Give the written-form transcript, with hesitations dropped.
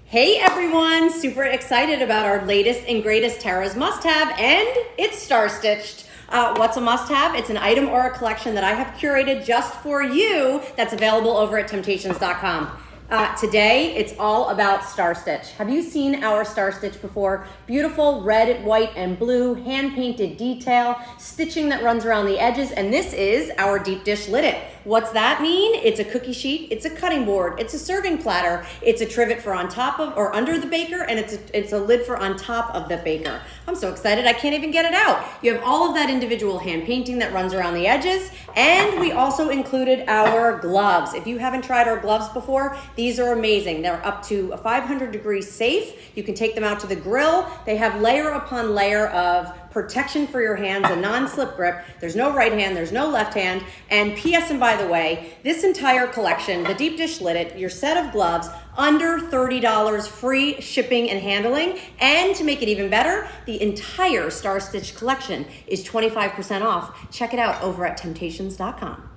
Hey everyone, super excited about our latest and greatest Tara's must-have, and it's star-stitched. What's a must-have? It's an item or a collection that I have curated just for you that's available over at Temptations.com. Today, it's all about Star Stitch. Have you seen our Star Stitch before? Beautiful red, white, and blue, hand-painted detail, stitching that runs around the edges, and this is our deep dish Lit-It. What's that mean? It's a cookie sheet, it's a cutting board, it's a serving platter, it's a trivet for on top of or under the baker, and it's a lid for on top of the baker. I'm so excited I can't even get it out. You have all of that individual hand painting that runs around the edges, and we also included our gloves. If you haven't tried our gloves before, these are amazing. They're up to 500 degrees safe. You can take them out to the grill. They have layer upon layer of protection for your hands, a non-slip grip. There's no right hand, there's no left hand. And P.S. and by the way, this entire collection, the Deep Dish Lit-It, your set of gloves, under $30, free shipping and handling. And to make it even better, the entire Star Stitch collection is 25% off. Check it out over at Temptations.com.